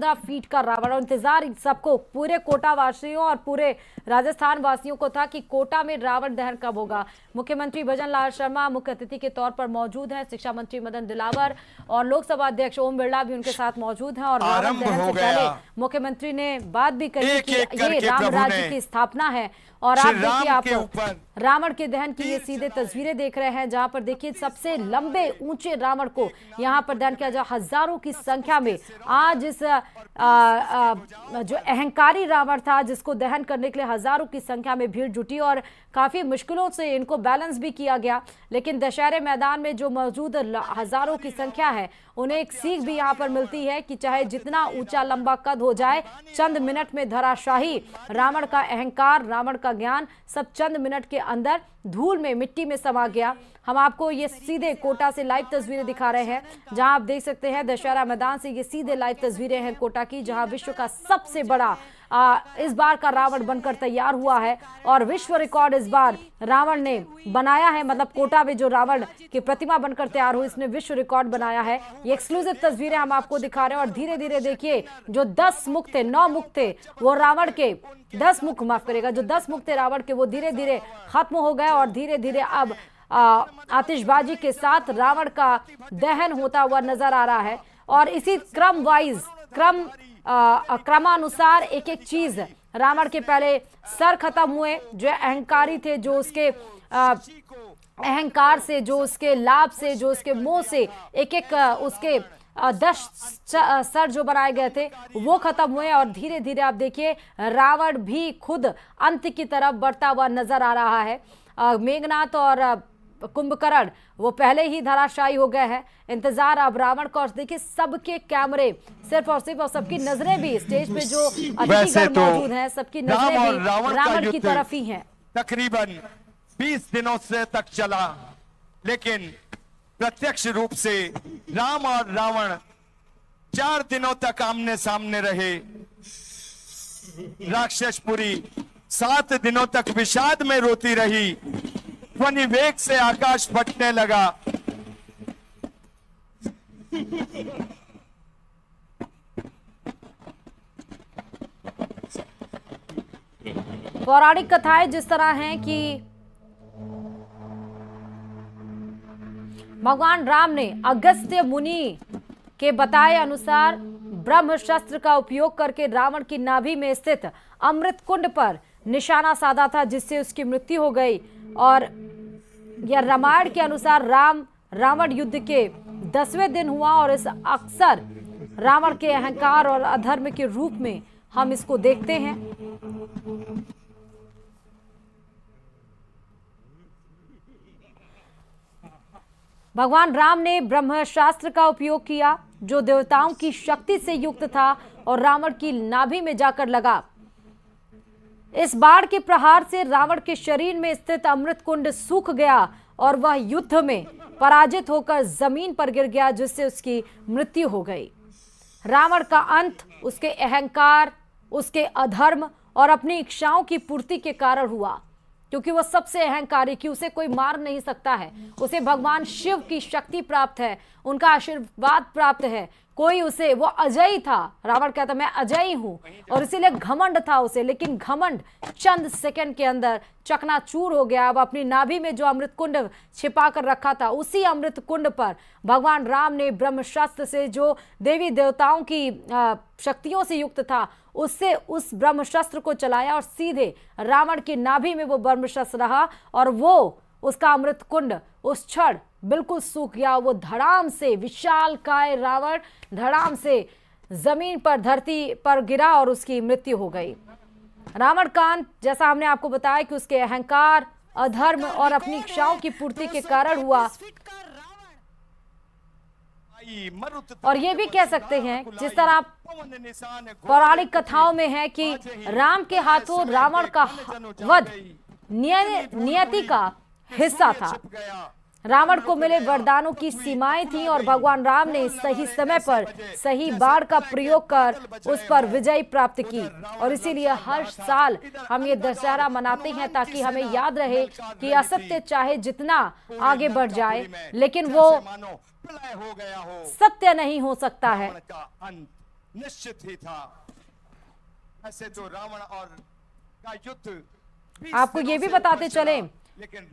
14 feet का रावण। और इंतजार सबको, पूरे कोटा वासियों और पूरे राजस्थान वासियों को था कि कोटा में रावण दहन कब होगा। मुख्यमंत्री भजनलाल शर्मा मुख्य अतिथि के तौर पर मौजूद हैं, शिक्षा मंत्री मदन दिलावर और लोकसभा अध्यक्ष ओम बिरला भी उनके साथ मौजूद हैं। और रावण दहन से पहले मुख्यमंत्री ने बात भी कही कि ये राम राज्य की स्थापना है। और आप देखिए, आप रावण के दहन की ये सीधे तस्वीरें देख रहे हैं, जहां पर देखिए सबसे लंबे ऊंचे रावण को यहां पर दहन किया जा, हजारों की संख्या में आज इस जो अहंकारी रावण था जिसको दहन करने के लिए हजारों की संख्या में भीड़ जुटी और काफी मुश्किलों से इनको बैलेंस भी किया गया। लेकिन दशहरे मैदान में जो मौजूद हजारों की संख्या है उन्हें एक सीख भी यहाँ पर मिलती है कि चाहे जितना ऊंचा लंबा कद हो जाए, चंद मिनट में धराशाही रावण का अहंकार, रावण का ज्ञान सब चंद मिनट के अंदर धूल में, मिट्टी में समा गया। हम आपको ये सीधे कोटा से लाइव तस्वीरें दिखा रहे हैं, जहां आप देख सकते हैं दशहरा मैदान से ये सीधे लाइव तस्वीरें हैं कोटा की, जहां विश्व का सबसे बड़ा इस बार का रावण बनकर तैयार हुआ है। और विश्व रिकॉर्ड इस बार रावण ने बनाया है, मतलब कोटा में जो रावण की प्रतिमा बनकर तैयार हुई इसने विश्व रिकॉर्ड बनाया है। ये एक्सक्लूसिव तस्वीरें हम आपको दिखा रहे हैं। और धीरे धीरे देखिए, जो 10 मुख थे, 9 मुख थे वो रावण के, 10 मुख माफ करेगा, जो 10 मुख थे रावण के वो धीरे धीरे खत्म हो गए। और धीरे धीरे अब आतिशबाजी के साथ रावण का दहन होता हुआ नजर आ रहा है। और इसी क्रम वाइज, क्रमानुसार एक एक चीज, रावण के पहले सर खत्म हुए, जो अहंकारी थे, जो उसके अहंकार से, जो उसके लाभ से, जो उसके मोह से एक एक उसके 10 सर जो बनाए गए थे वो खत्म हुए। और धीरे धीरे आप देखिए रावण भी खुद अंत की तरफ बढ़ता हुआ नजर आ रहा है। मेघनाथ और कुंभकर्ण वो पहले ही धराशायी हो गए हैं। इंतजार अब रावण का, और देखिए सबके कैमरे सिर्फ और सबकी नजरें भी स्टेज पे जो अतिथिगण मौजूद हैं सबकी नजरें भी रावण की तरफ ही हैं। तकरीबन 20 दिनों से तक चला, लेकिन प्रत्यक्ष रूप से राम और रावण 4 दिनों तक आमने सामने रहे। राक्षसपुरी 7 दिनों तक विषाद में रोती रही। ध्वनि वेग से आकाश फटने लगा। पौराणिक कथाएं जिस तरह हैं कि भगवान राम ने अगस्त्य मुनि के बताए अनुसार ब्रह्मशस्त्र का उपयोग करके रावण की नाभि में स्थित अमृत कुंड पर निशाना साधा था, जिससे उसकी मृत्यु हो गई। और यह रामायण के अनुसार रावण युद्ध के 10वें दिन हुआ। और इस अक्सर रावण के अहंकार और अधर्म के रूप में हम इसको देखते हैं। भगवान राम ने ब्रह्मास्त्र का उपयोग किया जो देवताओं की शक्ति से युक्त था और रावण की नाभि में जाकर लगा। इस बाण के प्रहार से रावण के शरीर में स्थित अमृत कुंड सूख गया और वह युद्ध में पराजित होकर जमीन पर गिर गया, जिससे उसकी मृत्यु हो गई। रावण का अंत उसके अहंकार, उसके अधर्म और अपनी इच्छाओं की पूर्ति के कारण हुआ, क्योंकि वह सबसे अहंकारी कि उसे कोई मार नहीं सकता है। उसे भगवान शिव की शक्ति प्राप्त है, उनका आशीर्वाद प्राप्त है। कोई उसे, वो अजयी था, रावण कहता मैं अजयी हूं, और इसीलिए घमंड था उसे। लेकिन घमंड चंद सेकंड के अंदर चकनाचूर हो गया। अब अपनी नाभि में जो अमृत कुंड छिपा कर रखा था, उसी अमृत कुंड पर भगवान राम ने ब्रह्मशस्त्र से, जो देवी देवताओं की शक्तियों से युक्त था, उससे उस ब्रह्मशस्त्र को चलाया और सीधे रावण की नाभि में वो ब्रह्मशस्त्र रहा और वो उसका अमृत कुंड उस क्षण बिल्कुल सूख गया। वो धड़ाम से, विशालकाय रावण धड़ाम से जमीन पर, धरती पर गिरा और उसकी मृत्यु हो गई। रावण का अंत, जैसा हमने आपको बताया, कि उसके अहंकार, अधर्म और अपनी इच्छाओं की पूर्ति के कारण हुआ। और ये भी कह सकते हैं, जिस तरह पौराणिक कथाओं में है कि राम के हाथों रावण का वध नियति का हिस्सा था। रावण को मिले वरदानों की सीमाएं थी और भगवान राम ने सही समय पर सही बाण का प्रयोग कर उस पर विजय प्राप्त की। और इसीलिए हर साल हम ये दशहरा मनाते हैं, ताकि हमें याद रहे कि असत्य चाहे जितना आगे बढ़ जाए, लेकिन वो सत्य नहीं हो सकता है। निश्चित ही था। ऐसे तो रावण और का युद्ध आपको ये भी बताते चले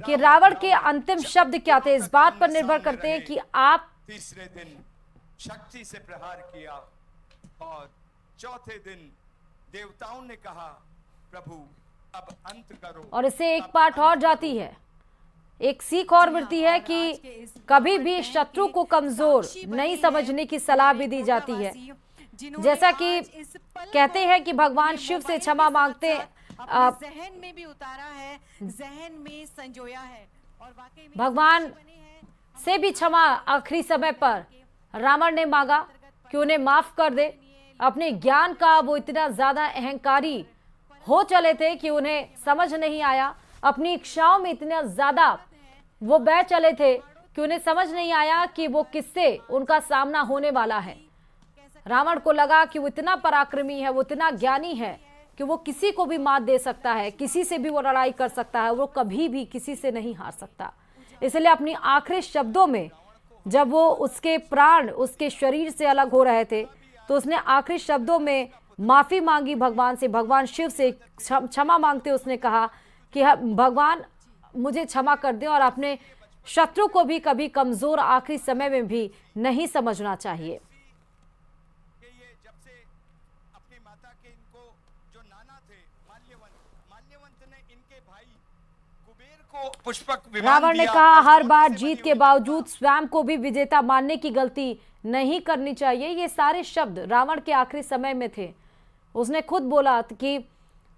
कि रावण के अंतिम शब्द क्या थे, इस बात पर निर्भर करते हैं कि आप तीसरे दिन शक्ति से प्रहार किया और चौथे दिन देवताओं ने कहा प्रभु अब अंत करो। और इससे एक पाठ और जाती है, एक सीख और मिलती है कि कभी भी शत्रु को कमजोर नहीं समझने की सलाह भी दी जाती है। जैसा कि कहते हैं कि भगवान शिव से क्षमा मांगते जहन में भी उतारा है, जहन में संजोया है और वाकई में भगवान से भी क्षमा आखिरी समय पर रावण ने मांगा कि उन्हें माफ कर दे। अपने ज्ञान का वो इतना ज्यादा अहंकारी हो चले थे कि उन्हें समझ नहीं आया, अपनी इच्छाओं में इतना ज्यादा वो बह चले थे कि उन्हें समझ नहीं आया कि वो किससे उनका सामना होने वाला है। रावण को लगा कि वो इतना पराक्रमी है, वो इतना ज्ञानी है कि वो किसी को भी मात दे सकता है, किसी से भी वो लड़ाई कर सकता है, वो कभी भी किसी से नहीं हार सकता। इसलिए अपनी आखिरी शब्दों में जब वो उसके प्राण उसके शरीर से अलग हो रहे थे तो उसने आखिरी शब्दों में माफी मांगी भगवान से, भगवान शिव से क्षमा मांगते उसने कहा कि भगवान मुझे क्षमा कर दे और अपने शत्रु को भी कभी कमजोर आखिरी समय में भी नहीं समझना चाहिए। जब से अपनी माता के इनको जो नाना थे माल्यवंत ने इनके भाई कुबेर को पुष्पक विमान रावण ने दिया कहा और हर सोने बार से जीत बनी के हुई बावजूद स्वयं को भी विजेता मानने की गलती नहीं करनी चाहिए। ये सारे शब्द रावण के आखिरी समय में थे। उसने खुद बोला कि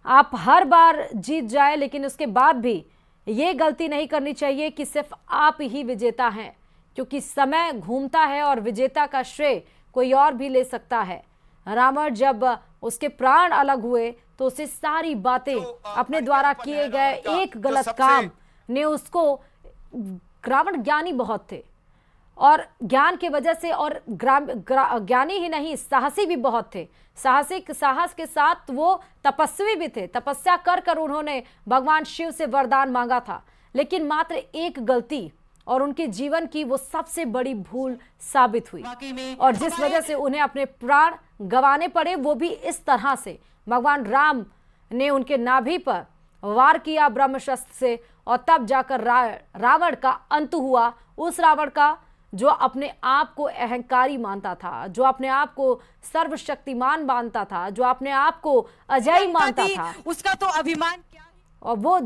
आप हर बार जीत जाए लेकिन उसके बाद भी ये गलती नहीं करनी चाहिए कि सिर्फ आप ही विजेता हैं, क्योंकि समय घूमता है और विजेता का श्रेय कोई और भी ले सकता है। रावण जब उसके प्राण अलग हुए तो उसे सारी बातें अपने द्वारा किए गए एक गलत काम ने उसको, रावण ज्ञानी बहुत थे और ज्ञान की वजह से, और ज्ञानी ही नहीं साहसी भी बहुत थे। साहस के साथ वो तपस्वी भी थे, तपस्या कर कर उन्होंने भगवान शिव से वरदान मांगा था, लेकिन मात्र एक गलती और उनके जीवन की वो सबसे बड़ी भूल साबित हुई और जिस वजह से उन्हें अपने प्राण गंवाने पड़े, वो भी इस तरह से। भगवान राम ने उनके नाभि पर वार किया ब्रह्मशस्त्र से और तब जाकर रावण का अंत हुआ। उस रावण का जो अपने आप को अहंकारी मानता था, जो अपने आप को सर्वशक्तिमान मानता था, जो अपने आप को अजय मानता था, उसका तो अभिमान क्या है? और वो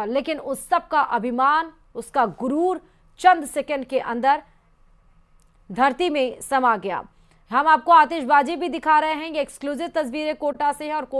लेकिन उस सब का अभिमान, उसका गुरूर चंद सेकंड के अंदर धरती में समा गया। हम आपको आतिशबाजी भी दिखा रहे हैं, ये एक्सक्लूसिव तस्वीरें कोटा से हैं और कोटा